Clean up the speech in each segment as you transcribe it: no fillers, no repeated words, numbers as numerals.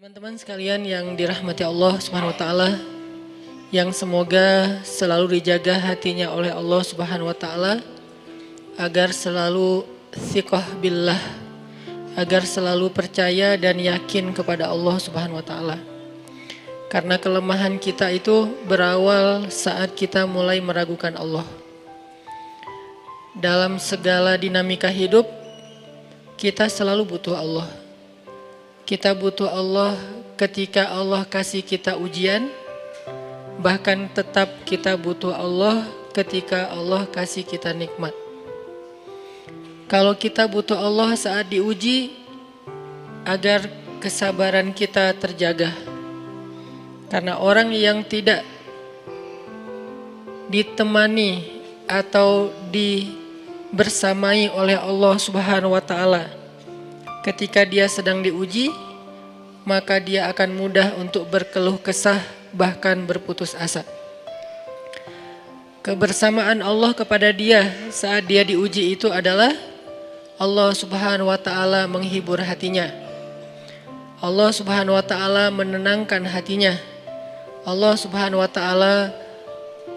Teman-teman sekalian yang dirahmati Allah Subhanahu wa taala, yang semoga selalu dijaga hatinya oleh Allah Subhanahu wa taala agar selalu thiqah billah, agar selalu percaya dan yakin kepada Allah Subhanahu wa taala. Karena kelemahan kita itu berawal saat kita mulai meragukan Allah. Dalam segala dinamika hidup, kita selalu butuh Allah. Kita butuh Allah ketika Allah kasih kita ujian, bahkan tetap kita butuh Allah ketika Allah kasih kita nikmat. Kalau kita butuh Allah saat diuji, agar kesabaran kita terjaga. Karena orang yang tidak ditemani atau dibersamai oleh Allah Subhanahu wa taala ketika dia sedang diuji, maka dia akan mudah untuk berkeluh kesah, bahkan berputus asa. Kebersamaan Allah kepada dia saat dia diuji itu adalah Allah Subhanahu wa taala menghibur hatinya. Allah Subhanahu wa taala menenangkan hatinya. Allah Subhanahu wa taala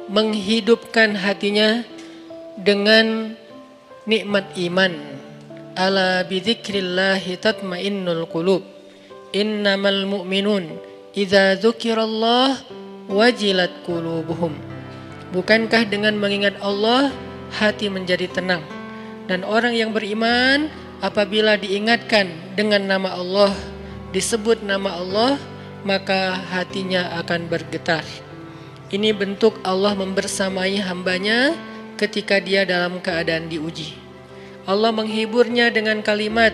menghidupkan hatinya dengan nikmat iman. Ala bidzikrillahi tatmainnul qulub. Innamal mu'minun idza dzukirallah wajilat qulubuhum. Bukankah dengan mengingat Allah hati menjadi tenang? Dan orang yang beriman apabila diingatkan dengan nama Allah, disebut nama Allah, maka hatinya akan bergetar. Ini bentuk Allah membersamai hambanya ketika dia dalam keadaan diuji. Allah menghiburnya dengan kalimat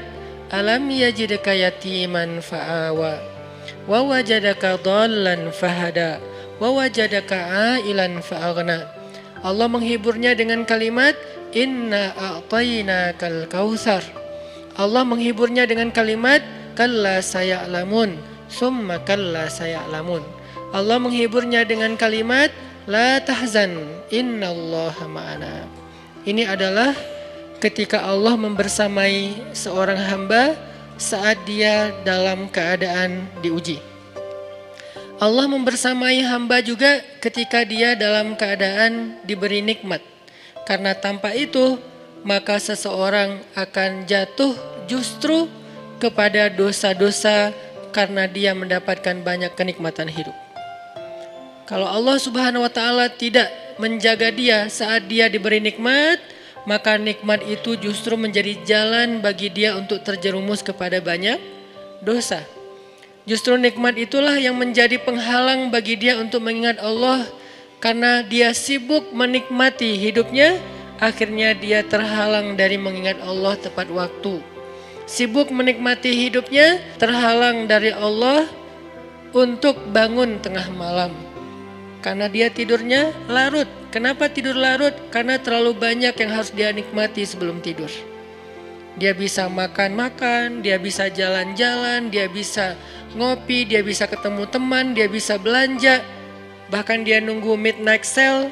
alam yajidka yatiman fa'awa wa wajadaka dhallan fahada wa wajadaka ailan fa'aghna. Allah menghiburnya dengan kalimat inna a'tainakal kautsar. Allah menghiburnya dengan kalimat kalla saya'lamun summa kalla saya'lamun. Allah menghiburnya dengan kalimat la tahzan innallaha ma'ana. Ini adalah ketika Allah membersamai seorang hamba saat dia dalam keadaan diuji. Allah membersamai hamba juga ketika dia dalam keadaan diberi nikmat. Karena tanpa itu, maka seseorang akan jatuh justru kepada dosa-dosa karena dia mendapatkan banyak kenikmatan hidup. Kalau Allah Subhanahu wa taala tidak menjaga dia saat dia diberi nikmat, maka nikmat itu justru menjadi jalan bagi dia untuk terjerumus kepada banyak dosa. Justru nikmat itulah yang menjadi penghalang bagi dia untuk mengingat Allah. Karena dia sibuk menikmati hidupnya, akhirnya dia terhalang dari mengingat Allah tepat waktu. Sibuk menikmati hidupnya, terhalang dari Allah untuk bangun tengah malam. Karena dia tidurnya larut. Kenapa tidur larut? Karena terlalu banyak yang harus dia nikmati sebelum tidur. Dia bisa makan-makan, dia bisa jalan-jalan, dia bisa ngopi, dia bisa ketemu teman, dia bisa belanja. Bahkan dia nunggu midnight sale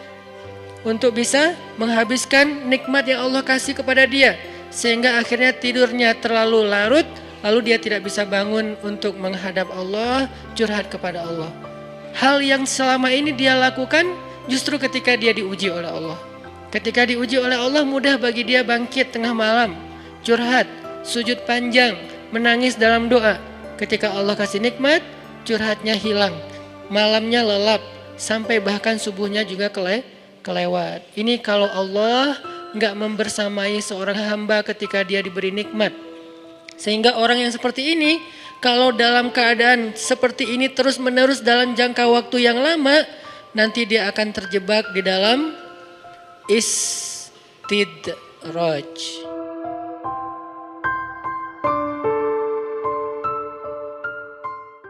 untuk bisa menghabiskan nikmat yang Allah kasih kepada dia. Sehingga akhirnya tidurnya terlalu larut, lalu dia tidak bisa bangun untuk menghadap Allah, curhat kepada Allah. Hal yang selama ini dia lakukan justru ketika dia diuji oleh Allah. Ketika diuji oleh Allah, mudah bagi dia bangkit tengah malam, curhat, sujud panjang, menangis dalam doa. Ketika Allah kasih nikmat, curhatnya hilang, malamnya lelap, sampai bahkan subuhnya juga kelewat. Ini kalau Allah gak membersamai seorang hamba ketika dia diberi nikmat. Sehingga orang yang seperti ini, kalau dalam keadaan seperti ini terus menerus dalam jangka waktu yang lama, nanti dia akan terjebak di dalam istidraj.